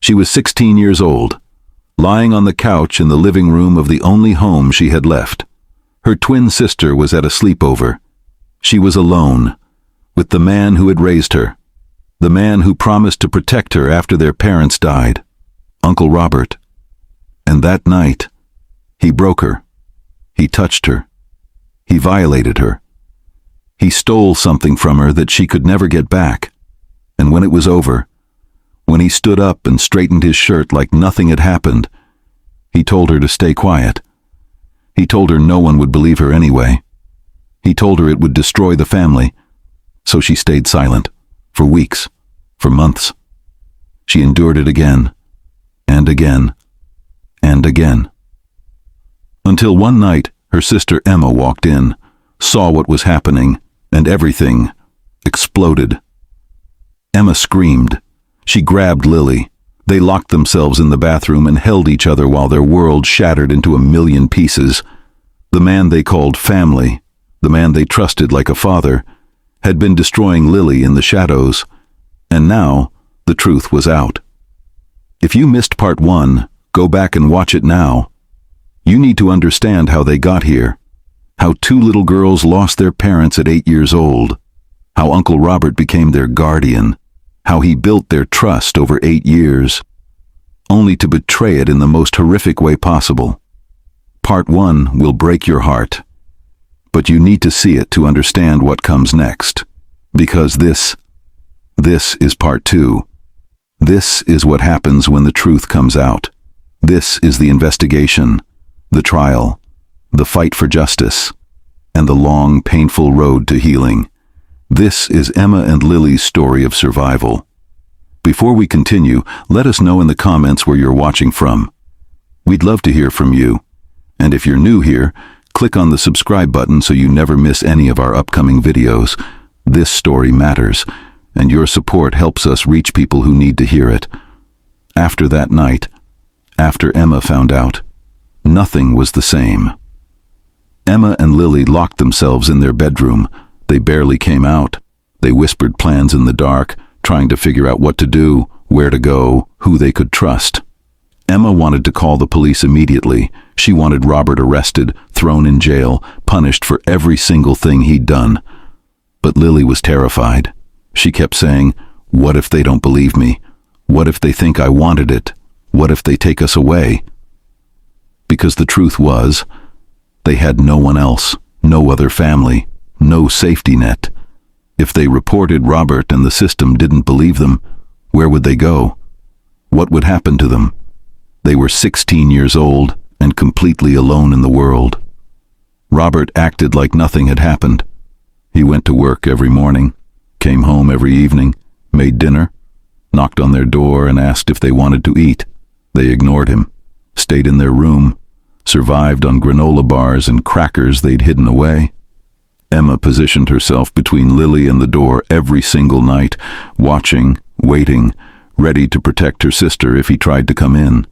She was 16 years old, lying on the couch in the living room of the only home she had left. Her twin sister was at a sleepover. She was alone, with the man who had raised her, the man who promised to protect her after their parents died, Uncle Robert. And that night, he broke her. He touched her. He violated her. He stole something from her that she could never get back. And when it was over, when he stood up and straightened his shirt like nothing had happened, he told her to stay quiet. He told her no one would believe her anyway. He told her it would destroy the family. So she stayed silent, for weeks, for months. She endured it again, and again, and again. Until one night, her sister Emma walked in, saw what was happening, and everything exploded. Emma screamed. She grabbed Lily. They locked themselves in the bathroom and held each other while their world shattered into a million pieces. The man they called family, the man they trusted like a father, had been destroying Lily in the shadows, and now the truth was out. If you missed part 1, go back and watch it now. You need to understand how they got here, how 2 little girls lost their parents at 8 years old, how Uncle Robert became their guardian, how he built their trust over 8 years, only to betray it in the most horrific way possible. Part 1 will break your heart, but you need to see it to understand what comes next, because this is part 2. This is what happens when the truth comes out. This is the investigation, the trial, the fight for justice, and the long, painful road to healing. This is Emma and Lily's story of survival. Before we continue, let us know in the comments where you're watching from. We'd love to hear from you. And if you're new here, click on the subscribe button so you never miss any of our upcoming videos. This story matters, and your support helps us reach people who need to hear it. After that night, after Emma found out, nothing was the same. Emma and Lily locked themselves in their bedroom. They barely came out. They whispered plans in the dark, trying to figure out what to do, where to go, who they could trust. Emma wanted to call the police immediately. She wanted Robert arrested, thrown in jail, punished for every single thing he'd done. But Lily was terrified. She kept saying, "What if they don't believe me? What if they think I wanted it? What if they take us away?" Because the truth was, they had no one else, no other family, no safety net. If they reported Robert and the system didn't believe them, where would they go? What would happen to them? They were 16 years old and completely alone in the world. Robert acted like nothing had happened. He went to work every morning, came home every evening, made dinner, knocked on their door and asked if they wanted to eat. They ignored him, stayed in their room, survived on granola bars and crackers they'd hidden away. Emma positioned herself between Lily and the door every single night, watching, waiting, ready to protect her sister if he tried to come in.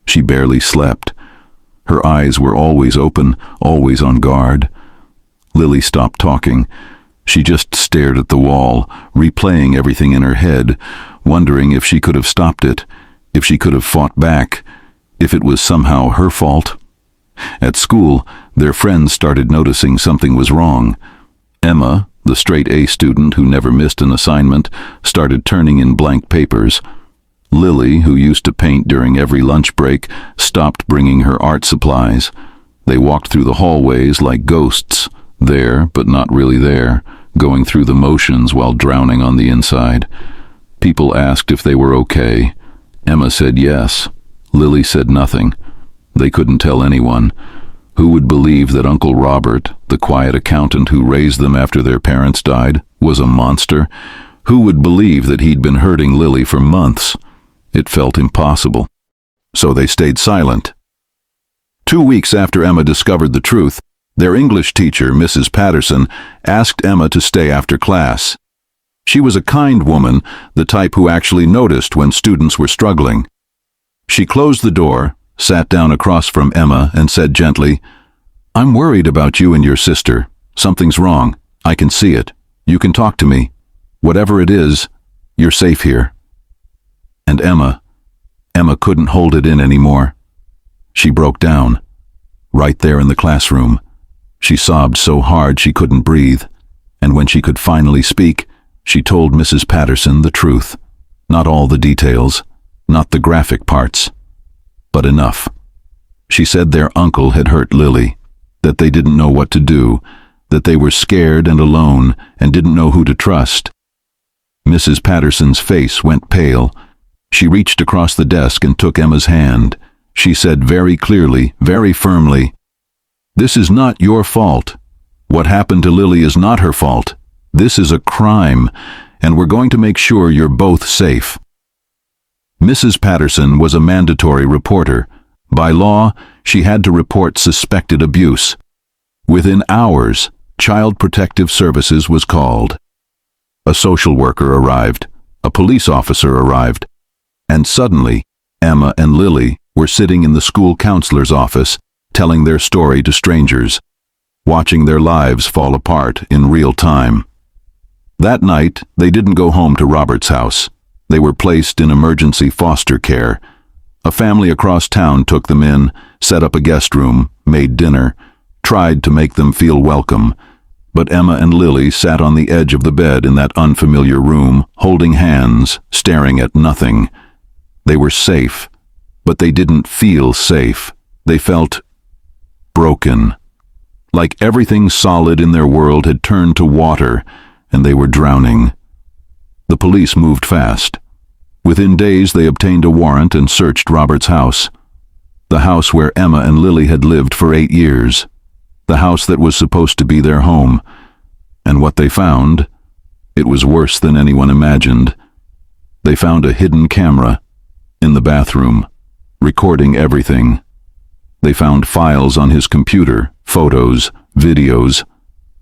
She barely slept. Her eyes were always open, always on guard. Lily stopped talking. She just stared at the wall, replaying everything in her head, wondering if she could have stopped it, if she could have fought back, if it was somehow her fault. At school, their friends started noticing something was wrong. Emma, the straight A student who never missed an assignment, started turning in blank papers. Lily, who used to paint during every lunch break, stopped bringing her art supplies. They walked through the hallways like ghosts, there but not really there, going through the motions while drowning on the inside. People asked if they were okay. Emma said yes. Lily said nothing. They couldn't tell anyone. Who would believe that Uncle Robert, the quiet accountant who raised them after their parents died, was a monster? Who would believe that he'd been hurting Lily for months? It felt impossible. So they stayed silent. 2 weeks after Emma discovered the truth, their English teacher, Mrs. Patterson, asked Emma to stay after class. She was a kind woman, the type who actually noticed when students were struggling. She closed the door, sat down across from Emma, and said gently, "I'm worried about you and your sister. Something's wrong. I can see it. You can talk to me. Whatever it is, you're safe here." And Emma, Emma couldn't hold it in anymore. She broke down. Right there in the classroom. She sobbed so hard she couldn't breathe, and when she could finally speak, she told Mrs. Patterson the truth. Not all the details, not the graphic parts, but enough. She said their uncle had hurt Lily, that they didn't know what to do, that they were scared and alone and didn't know who to trust. Mrs. Patterson's face went pale. She reached across the desk and took Emma's hand. She said very clearly, very firmly, "This is not your fault. What happened to Lily is not her fault. This is a crime, and we're going to make sure you're both safe." Mrs. Patterson was a mandatory reporter. By law, she had to report suspected abuse. Within hours, Child Protective Services was called. A social worker arrived, a police officer arrived, and suddenly, Emma and Lily were sitting in the school counselor's office, telling their story to strangers, watching their lives fall apart in real time. That night, they didn't go home to Robert's house. They were placed in emergency foster care. A family across town took them in, set up a guest room, made dinner, tried to make them feel welcome. But Emma and Lily sat on the edge of the bed in that unfamiliar room, holding hands, staring at nothing. They were safe, but they didn't feel safe. They felt broken. Like everything solid in their world had turned to water, and they were drowning. The police moved fast. Within days they obtained a warrant and searched Robert's house. The house where Emma and Lily had lived for 8 years. The house that was supposed to be their home. And what they found, it was worse than anyone imagined. They found a hidden camera in the bathroom, recording everything. They found files on his computer, photos, videos,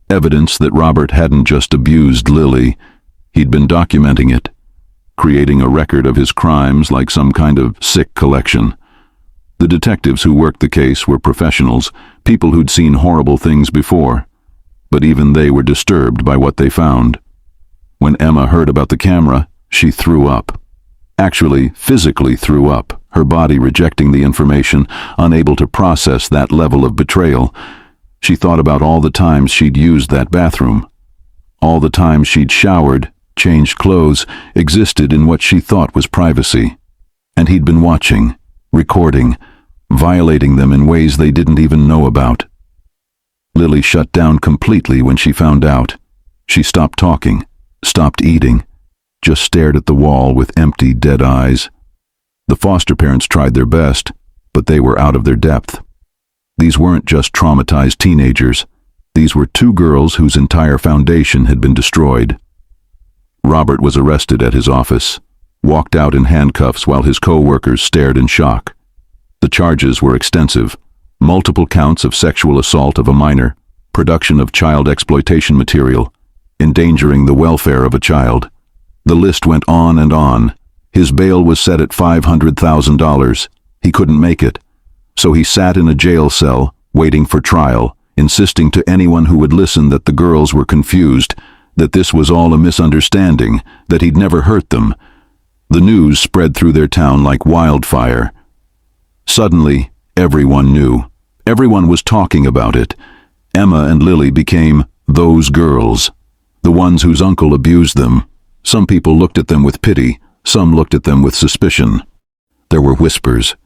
evidence that Robert hadn't just abused Lily, he'd been documenting it, creating a record of his crimes like some kind of sick collection. The detectives who worked the case were professionals, people who'd seen horrible things before, but even they were disturbed by what they found. When Emma heard about the camera, she threw up. Actually, physically threw up, her body rejecting the information, unable to process that level of betrayal. She thought about all the times she'd used that bathroom. All the times she'd showered, changed clothes, existed in what she thought was privacy. And he'd been watching, recording, violating them in ways they didn't even know about. Lily shut down completely when she found out. She stopped talking, stopped eating, just stared at the wall with empty, dead eyes. The foster parents tried their best, but they were out of their depth. These weren't just traumatized teenagers. These were 2 girls whose entire foundation had been destroyed. Robert was arrested at his office, walked out in handcuffs while his co-workers stared in shock. The charges were extensive: multiple counts of sexual assault of a minor, production of child exploitation material, endangering the welfare of a child. The list went on and on. His bail was set at $500,000. He couldn't make it, so he sat in a jail cell, waiting for trial, insisting to anyone who would listen that the girls were confused, that this was all a misunderstanding, that he'd never hurt them. The news spread through their town like wildfire. Suddenly, everyone knew. Everyone was talking about it. Emma and Lily became those girls, the ones whose uncle abused them. Some people looked at them with pity, some looked at them with suspicion. There were whispers,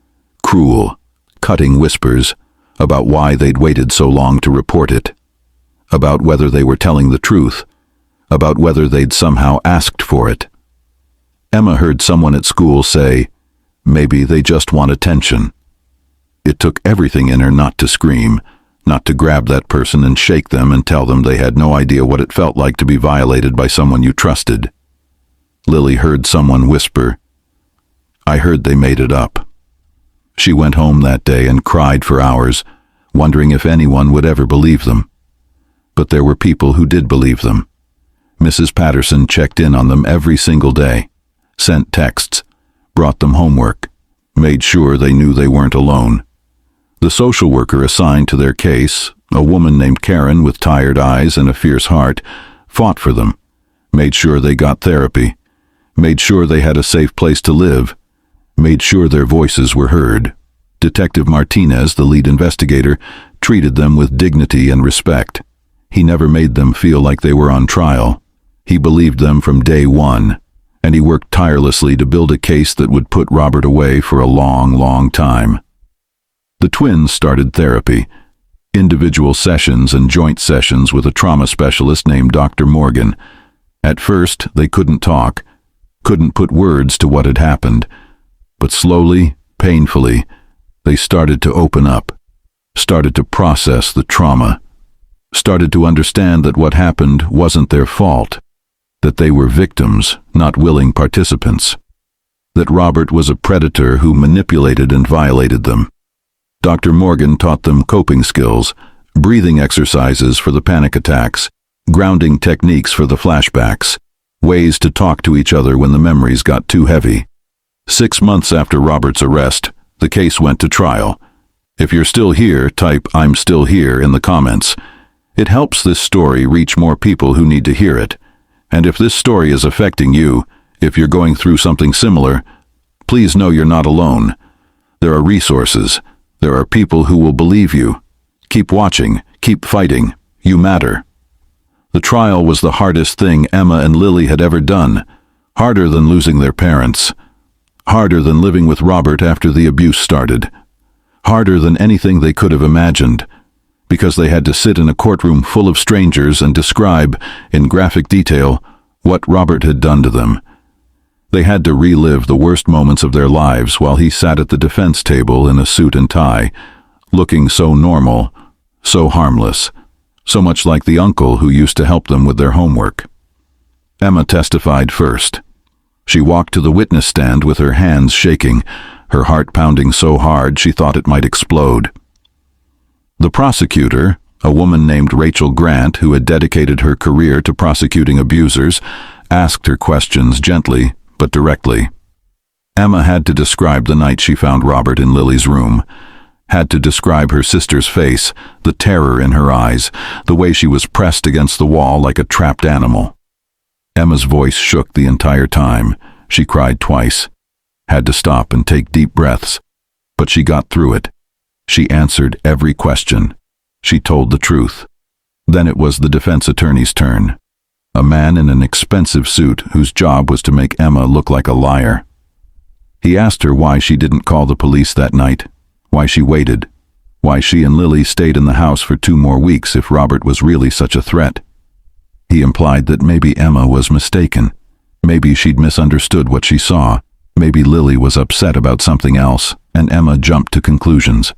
cruel, cutting whispers, about why they'd waited so long to report it, about whether they were telling the truth, about whether they'd somehow asked for it. Emma heard someone at school say, "Maybe they just want attention." It took everything in her not to scream, not to grab that person and shake them and tell them they had no idea what it felt like to be violated by someone you trusted. Lily heard someone whisper, "I heard they made it up." She went home that day and cried for hours, wondering if anyone would ever believe them. But there were people who did believe them. Mrs. Patterson checked in on them every single day, sent texts, brought them homework, made sure they knew they weren't alone. The social worker assigned to their case, a woman named Karen with tired eyes and a fierce heart, fought for them, made sure they got therapy, made sure they had a safe place to live, made sure their voices were heard. Detective Martinez, the lead investigator, treated them with dignity and respect. He never made them feel like they were on trial. He believed them from day one, and he worked tirelessly to build a case that would put Robert away for a long, long time. The twins started therapy, individual sessions and joint sessions with a trauma specialist named Dr. Morgan. At first, they couldn't talk, couldn't put words to what had happened, but slowly, painfully, they started to open up, started to process the trauma, started to understand that what happened wasn't their fault, that they were victims, not willing participants, that Robert was a predator who manipulated and violated them. Dr. Morgan taught them coping skills, breathing exercises for the panic attacks, grounding techniques for the flashbacks, ways to talk to each other when the memories got too heavy. 6 months after Robert's arrest, the case went to trial. If you're still here, type "I'm still here" in the comments. It helps this story reach more people who need to hear it. And if this story is affecting you, if you're going through something similar, please know you're not alone. There are resources. There are people who will believe you. Keep watching. Keep fighting. You matter. The trial was the hardest thing Emma and Lily had ever done. Harder than losing their parents. Harder than living with Robert after the abuse started. Harder than anything they could have imagined, because they had to sit in a courtroom full of strangers and describe, in graphic detail, what Robert had done to them. They had to relive the worst moments of their lives while he sat at the defense table in a suit and tie, looking so normal, so harmless, so much like the uncle who used to help them with their homework. Emma testified first. She walked to the witness stand with her hands shaking, her heart pounding so hard she thought it might explode. The prosecutor, a woman named Rachel Grant who had dedicated her career to prosecuting abusers, asked her questions gently but directly. Emma had to describe the night she found Robert in Lily's room, had to describe her sister's face, the terror in her eyes, the way she was pressed against the wall like a trapped animal. Emma's voice shook the entire time. She cried twice, had to stop and take deep breaths, but she got through it. She answered every question. She told the truth. Then it was the defense attorney's turn, a man in an expensive suit whose job was to make Emma look like a liar. He asked her why she didn't call the police that night, why she waited, why she and Lily stayed in the house for 2 more weeks if Robert was really such a threat. He implied that maybe Emma was mistaken. Maybe she'd misunderstood what she saw. Maybe Lily was upset about something else, and Emma jumped to conclusions.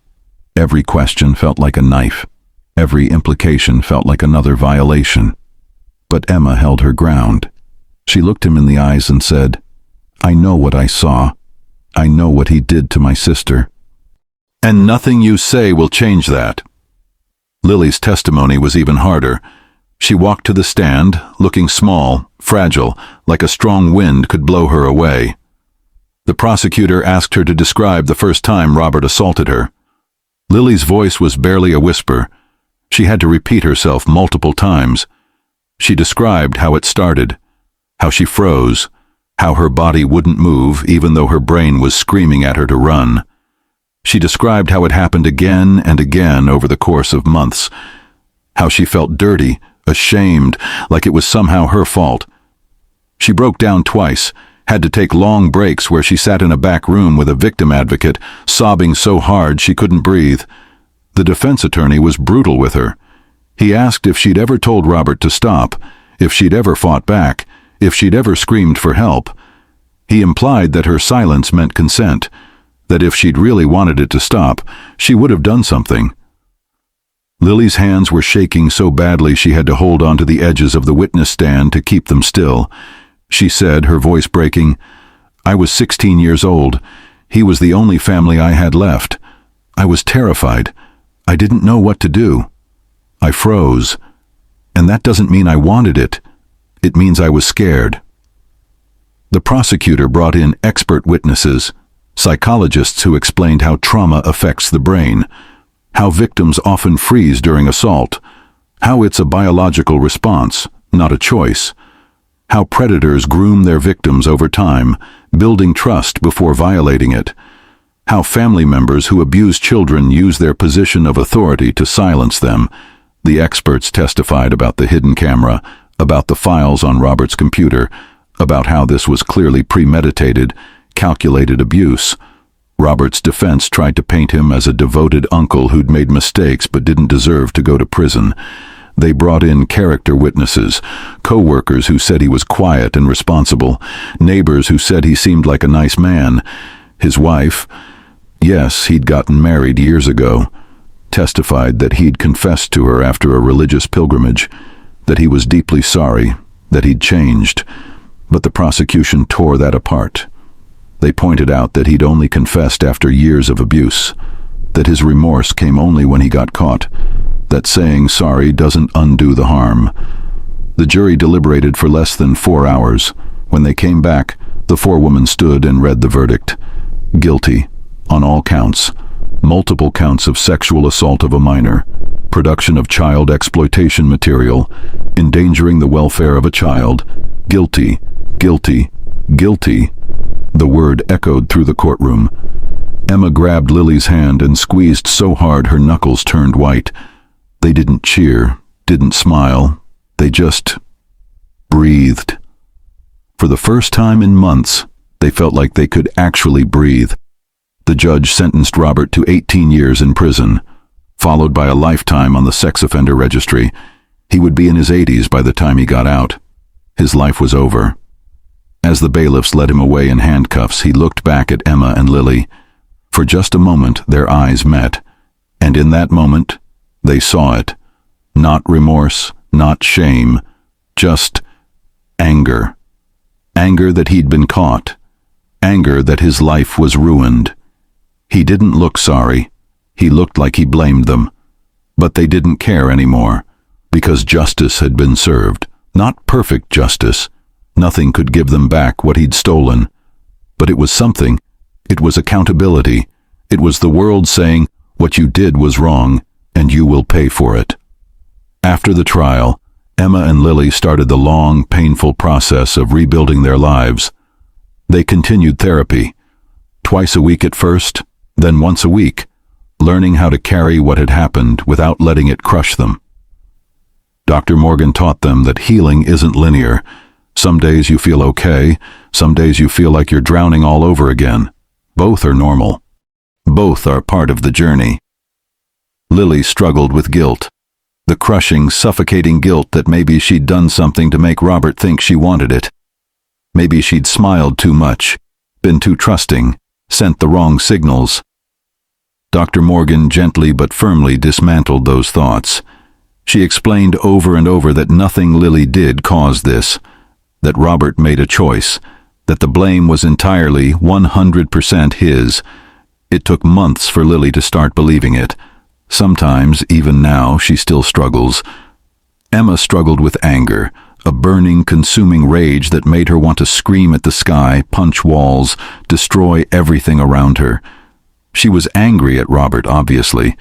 Every question felt like a knife. Every implication felt like another violation. But Emma held her ground. She looked him in the eyes and said, "I know what I saw. I know what he did to my sister. And nothing you say will change that." Lily's testimony was even harder. She walked to the stand, looking small, fragile, like a strong wind could blow her away. The prosecutor asked her to describe the first time Robert assaulted her. Lily's voice was barely a whisper. She had to repeat herself multiple times. She described how it started, how she froze, how her body wouldn't move even though her brain was screaming at her to run. She described how it happened again and again over the course of months, how she felt dirty, ashamed, like it was somehow her fault. She broke down twice, had to take long breaks where she sat in a back room with a victim advocate, sobbing so hard she couldn't breathe. The defense attorney was brutal with her. He asked if she'd ever told Robert to stop, if she'd ever fought back, if she'd ever screamed for help. He implied that her silence meant consent, that if she'd really wanted it to stop, she would have done something. Lily's hands were shaking so badly she had to hold onto the edges of the witness stand to keep them still. She said, her voice breaking, "I was 16 years old. He was the only family I had left. I was terrified. I didn't know what to do. I froze. And that doesn't mean I wanted it. It means I was scared." The prosecutor brought in expert witnesses, psychologists who explained how trauma affects the brain, how victims often freeze during assault, how it's a biological response, not a choice, how predators groom their victims over time, building trust before violating it, how family members who abuse children use their position of authority to silence them. The experts testified about the hidden camera, about the files on Robert's computer, about how this was clearly premeditated, calculated abuse. Robert's defense tried to paint him as a devoted uncle who'd made mistakes but didn't deserve to go to prison. They brought in character witnesses, co-workers who said he was quiet and responsible, neighbors who said he seemed like a nice man. His wife, yes, he'd gotten married years ago, testified that he'd confessed to her after a religious pilgrimage, that he was deeply sorry, that he'd changed. But the prosecution tore that apart. They pointed out that he'd only confessed after years of abuse, that his remorse came only when he got caught, that saying sorry doesn't undo the harm. The jury deliberated for less than 4 hours. When they came back, the forewoman stood and read the verdict. Guilty, on all counts. Multiple counts of sexual assault of a minor, production of child exploitation material, endangering the welfare of a child. Guilty, guilty, guilty. The word echoed through the courtroom. Emma grabbed Lily's hand and squeezed so hard her knuckles turned white. They didn't cheer, didn't smile. They just breathed. For the first time in months, they felt like they could actually breathe. The judge sentenced Robert to 18 years in prison, followed by a lifetime on the sex offender registry. He would be in his 80s by the time he got out. His life was over. As the bailiffs led him away in handcuffs, he looked back at Emma and Lily. For just a moment, their eyes met, and in that moment, they saw it. Not remorse, not shame, just anger. Anger that he'd been caught. Anger that his life was ruined. He didn't look sorry. He looked like he blamed them. But they didn't care anymore, because justice had been served. Not perfect justice. Nothing could give them back what he'd stolen. But it was something. It was accountability. It was the world saying, what you did was wrong, and you will pay for it. After the trial, Emma and Lily started the long, painful process of rebuilding their lives. They continued therapy, twice a week at first, then once a week, learning how to carry what had happened without letting it crush them. Dr. Morgan taught them that healing isn't linear. Some days you feel okay, some days you feel like you're drowning all over again. Both are normal. Both are part of the journey. Lily struggled with guilt. The crushing, suffocating guilt that maybe she'd done something to make Robert think she wanted it. Maybe she'd smiled too much, been too trusting, sent the wrong signals. Dr. Morgan gently but firmly dismantled those thoughts. She explained over and over that nothing Lily did caused this, that Robert made a choice, that the blame was entirely 100% his. It took months for Lily to start believing it. Sometimes, even now, she still struggles. Emma struggled with anger, a burning, consuming rage that made her want to scream at the sky, punch walls, destroy everything around her. She was angry at Robert, obviously,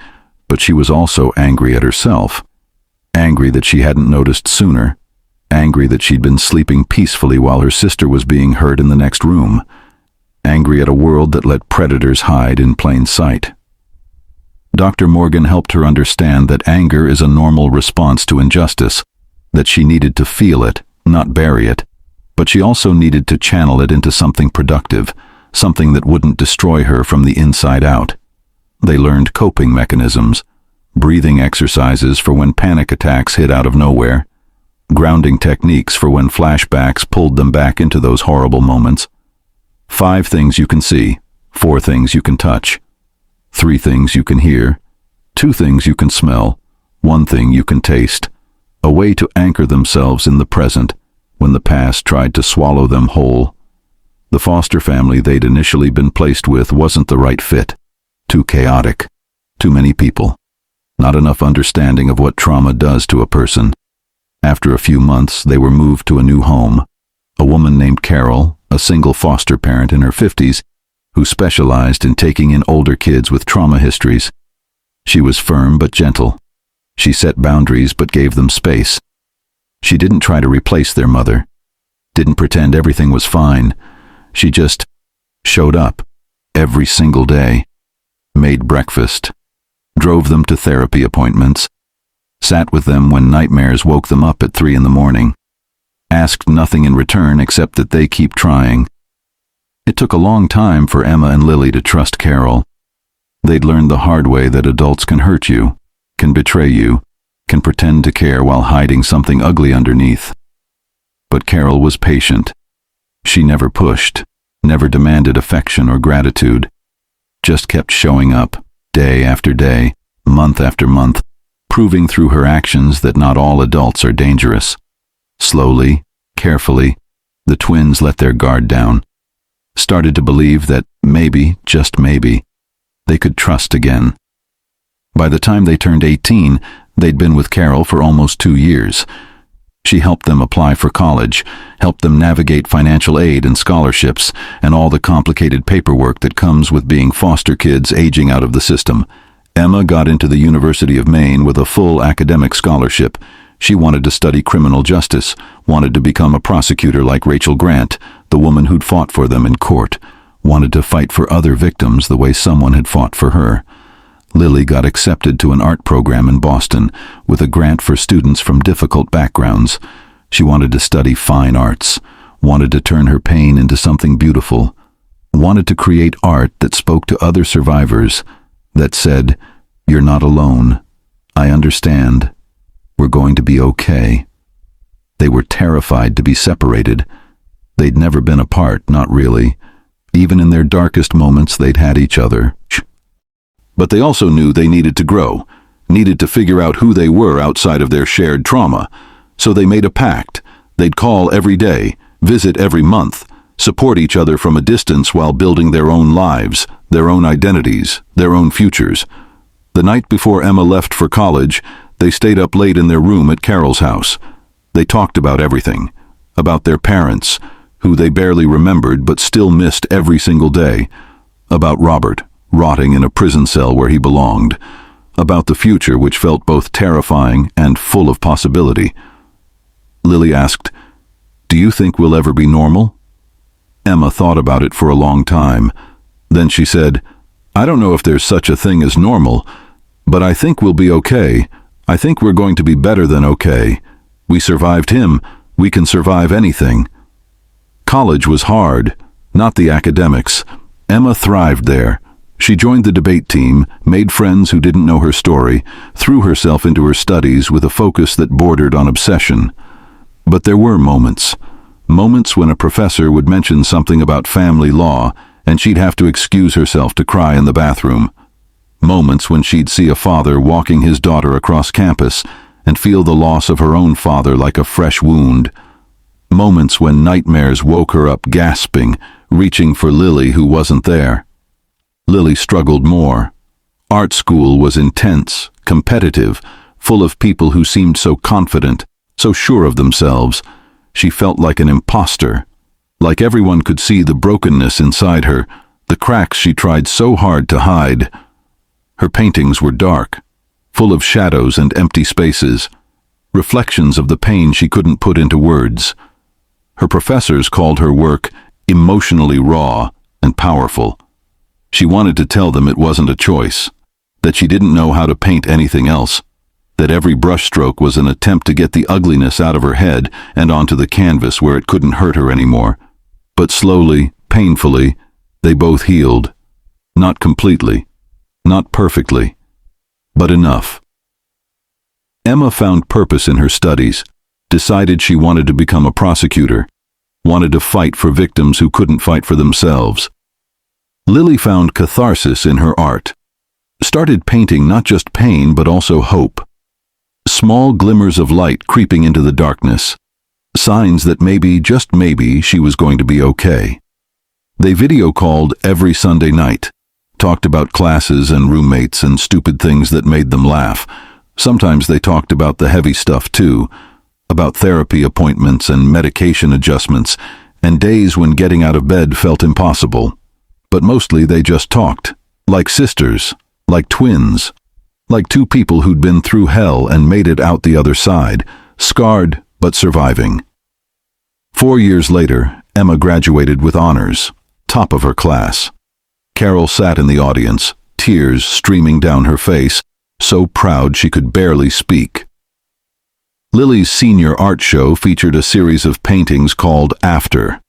but she was also angry at herself. Angry that she hadn't noticed sooner. Angry that she'd been sleeping peacefully while her sister was being hurt in the next room. Angry at a world that let predators hide in plain sight. Dr. Morgan helped her understand that anger is a normal response to injustice, that she needed to feel it, not bury it, but she also needed to channel it into something productive, something that wouldn't destroy her from the inside out. They learned coping mechanisms, breathing exercises for when panic attacks hit out of nowhere, grounding techniques for when flashbacks pulled them back into those horrible moments. 5 things you can see, 4 things you can touch, 3 things you can hear, 2 things you can smell, 1 thing you can taste, a way to anchor themselves in the present when the past tried to swallow them whole. The foster family they'd initially been placed with wasn't the right fit. Too chaotic, too many people, not enough understanding of what trauma does to a person. After a few months, they were moved to a new home. A woman named Carol, a single foster parent in her 50s, who specialized in taking in older kids with trauma histories. She was firm but gentle. She set boundaries but gave them space. She didn't try to replace their mother, didn't pretend everything was fine. She just showed up every single day, made breakfast, drove them to therapy appointments, sat with them when nightmares woke them up at 3 in the morning, asked nothing in return except that they keep trying. It took a long time for Emma and Lily to trust Carol. They'd learned the hard way that adults can hurt you, can betray you, can pretend to care while hiding something ugly underneath. But Carol was patient. She never pushed, never demanded affection or gratitude, just kept showing up, day after day, month after month, proving through her actions that not all adults are dangerous. Slowly, carefully, the twins let their guard down, started to believe that maybe, just maybe, they could trust again. By the time they turned 18, they'd been with Carol for almost 2 years. She helped them apply for college, helped them navigate financial aid and scholarships, and all the complicated paperwork that comes with being foster kids aging out of the system. Emma got into the University of Maine with a full academic scholarship. She wanted to study criminal justice, wanted to become a prosecutor like Rachel Grant, the woman who'd fought for them in court, wanted to fight for other victims the way someone had fought for her. Lily got accepted to an art program in Boston with a grant for students from difficult backgrounds. She wanted to study fine arts, wanted to turn her pain into something beautiful, wanted to create art that spoke to other survivors, that said, "You're not alone. I understand. We're going to be okay." They were terrified to be separated. They'd never been apart, not really. Even in their darkest moments, they'd had each other. But they also knew they needed to grow, needed to figure out who they were outside of their shared trauma. So they made a pact. They'd call every day, visit every month, support each other from a distance while building their own lives, their own identities, their own futures. The night before Emma left for college, they stayed up late in their room at Carol's house. They talked about everything, about their parents, who they barely remembered but still missed every single day, about Robert, rotting in a prison cell where he belonged, about the future which felt both terrifying and full of possibility. Lily asked, "Do you think we'll ever be normal?" Emma thought about it for a long time. Then she said, "I don't know if there's such a thing as normal, but I think we'll be okay. I think we're going to be better than okay. We survived him. We can survive anything." College was hard, not the academics. Emma thrived there. She joined the debate team, made friends who didn't know her story, threw herself into her studies with a focus that bordered on obsession. But there were moments when a professor would mention something about family law and she'd have to excuse herself to cry in the bathroom. Moments when she'd see a father walking his daughter across campus and feel the loss of her own father like a fresh wound. Moments when nightmares woke her up gasping, reaching for Lily who wasn't there. Lily struggled more. Art school was intense, competitive, full of people who seemed so confident, so sure of themselves. She felt like an imposter, like everyone could see the brokenness inside her, the cracks she tried so hard to hide. Her paintings were dark, full of shadows and empty spaces, reflections of the pain she couldn't put into words. Her professors called her work emotionally raw and powerful. She wanted to tell them it wasn't a choice, that she didn't know how to paint anything else, that every brushstroke was an attempt to get the ugliness out of her head and onto the canvas where it couldn't hurt her anymore. But slowly, painfully, they both healed. Not completely, not perfectly, but enough. Emma found purpose in her studies, decided she wanted to become a prosecutor, wanted to fight for victims who couldn't fight for themselves. Lily found catharsis in her art, started painting not just pain but also hope. Small glimmers of light creeping into the darkness, signs that maybe, just maybe, she was going to be okay. They video called every Sunday night, talked about classes and roommates and stupid things that made them laugh. Sometimes they talked about the heavy stuff too, about therapy appointments and medication adjustments, and days when getting out of bed felt impossible. But mostly they just talked, like sisters, like twins, like two people who'd been through hell and made it out the other side, scarred but surviving. 4 years later, Emma graduated with honors, top of her class. Carol sat in the audience, tears streaming down her face, so proud she could barely speak. Lily's senior art show featured a series of paintings called After.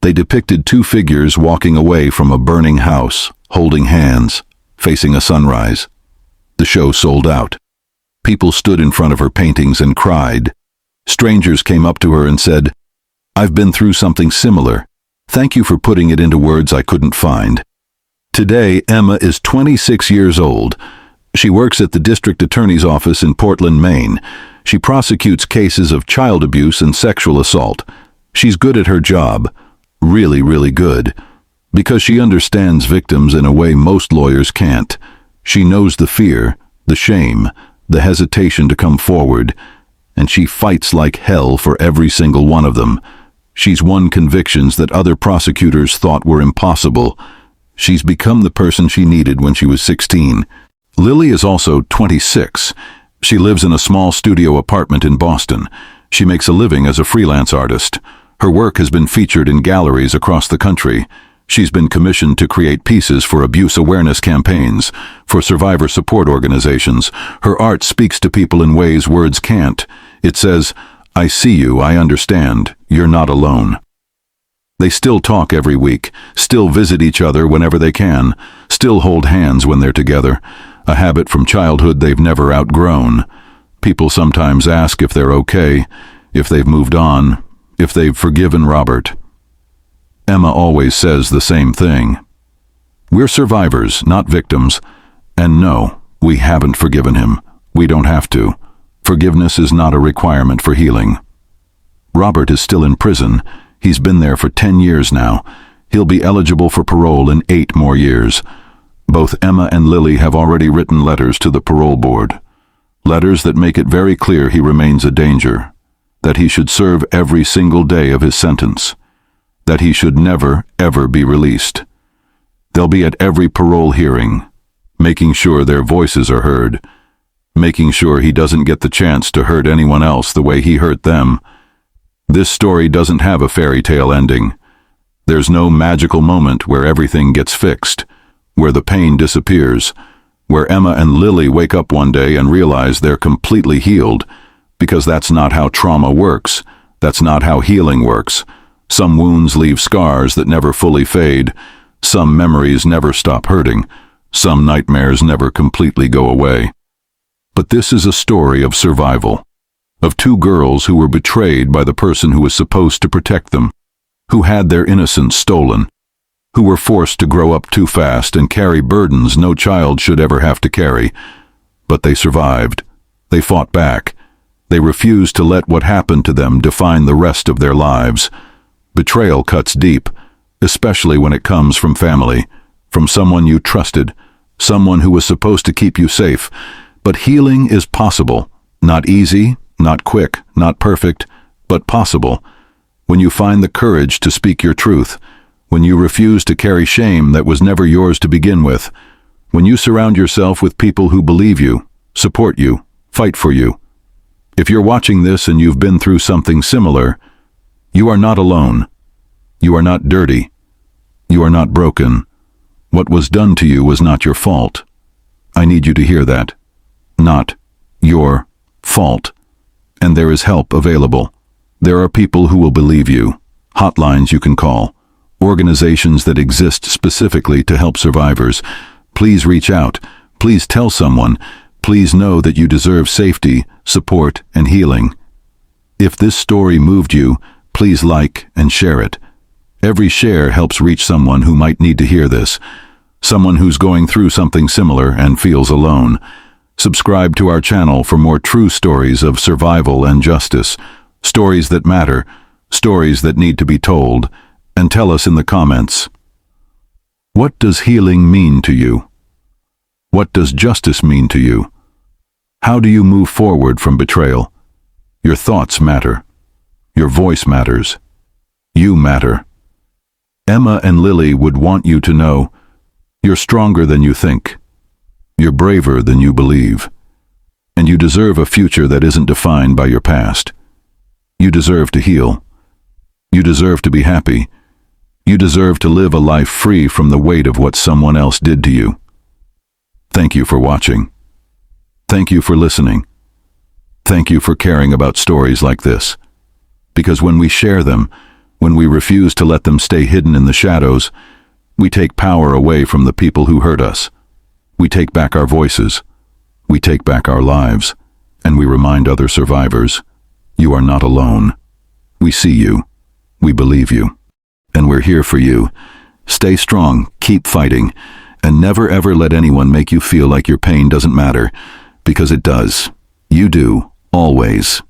They depicted two figures walking away from a burning house, holding hands, facing a sunrise. The show sold out. People stood in front of her paintings and cried. Strangers came up to her and said, "I've been through something similar. Thank you for putting it into words I couldn't find." Today, Emma is 26 years old. She works at the district attorney's office in Portland, Maine. She prosecutes cases of child abuse and sexual assault. She's good at her job. Really, really good. Because she understands victims in a way most lawyers can't. She knows the fear, the shame, the hesitation to come forward, and she fights like hell for every single one of them. She's won convictions that other prosecutors thought were impossible. She's become the person she needed when she was 16. Lily is also 26. She lives in a small studio apartment in Boston. She makes a living as a freelance artist. Her work has been featured in galleries across the country. She's been commissioned to create pieces for abuse awareness campaigns, for survivor support organizations. Her art speaks to people in ways words can't. It says, "I see you, I understand, you're not alone." They still talk every week, still visit each other whenever they can, still hold hands when they're together, a habit from childhood they've never outgrown. People sometimes ask if they're okay, if they've moved on, if they've forgiven Robert. Emma always says the same thing. We're survivors, not victims. And no, we haven't forgiven him. We don't have to. Forgiveness is not a requirement for healing. Robert is still in prison. He's been there for 10 years now. He'll be eligible for parole in 8 more years. Both Emma and Lily have already written letters to the parole board. Letters that make it very clear he remains a danger, that he should serve every single day of his sentence, that he should never, ever be released. They'll be at every parole hearing, making sure their voices are heard, making sure he doesn't get the chance to hurt anyone else the way he hurt them. This story doesn't have a fairy tale ending. There's no magical moment where everything gets fixed, where the pain disappears, where Emma and Lily wake up one day and realize they're completely healed, because that's not how trauma works. That's not how healing works. Some wounds leave scars that never fully fade. Some memories never stop hurting. Some nightmares never completely go away. But this is a story of survival, of 2 girls who were betrayed by the person who was supposed to protect them, who had their innocence stolen, who were forced to grow up too fast and carry burdens no child should ever have to carry. But they survived. They fought back. They refused to let what happened to them define the rest of their lives. Betrayal cuts deep, especially when it comes from family, from someone you trusted, someone who was supposed to keep you safe. But healing is possible. Not easy, not quick, not perfect, but possible. When you find the courage to speak your truth, when you refuse to carry shame that was never yours to begin with, when you surround yourself with people who believe you, support you, fight for you. If you're watching this and you've been through something similar, you are not alone. You are not dirty. You are not broken. What was done to you was not your fault. I need you to hear that. Not your fault. And there is help available. There are people who will believe you, hotlines you can call, organizations that exist specifically to help survivors. Please reach out. Please tell someone. Please know that you deserve safety, support, and healing. If this story moved you, please like and share it. Every share helps reach someone who might need to hear this, someone who's going through something similar and feels alone. Subscribe to our channel for more true stories of survival and justice, stories that matter, stories that need to be told, and tell us in the comments. What does healing mean to you? What does justice mean to you? How do you move forward from betrayal? Your thoughts matter. Your voice matters. You matter. Emma and Lily would want you to know you're stronger than you think. You're braver than you believe. And you deserve a future that isn't defined by your past. You deserve to heal. You deserve to be happy. You deserve to live a life free from the weight of what someone else did to you. Thank you for watching. Thank you for listening. Thank you for caring about stories like this. Because when we share them, when we refuse to let them stay hidden in the shadows, we take power away from the people who hurt us. We take back our voices. We take back our lives. And we remind other survivors, you are not alone. We see you. We believe you. And we're here for you. Stay strong, keep fighting, and never ever let anyone make you feel like your pain doesn't matter, because it does. You do, always.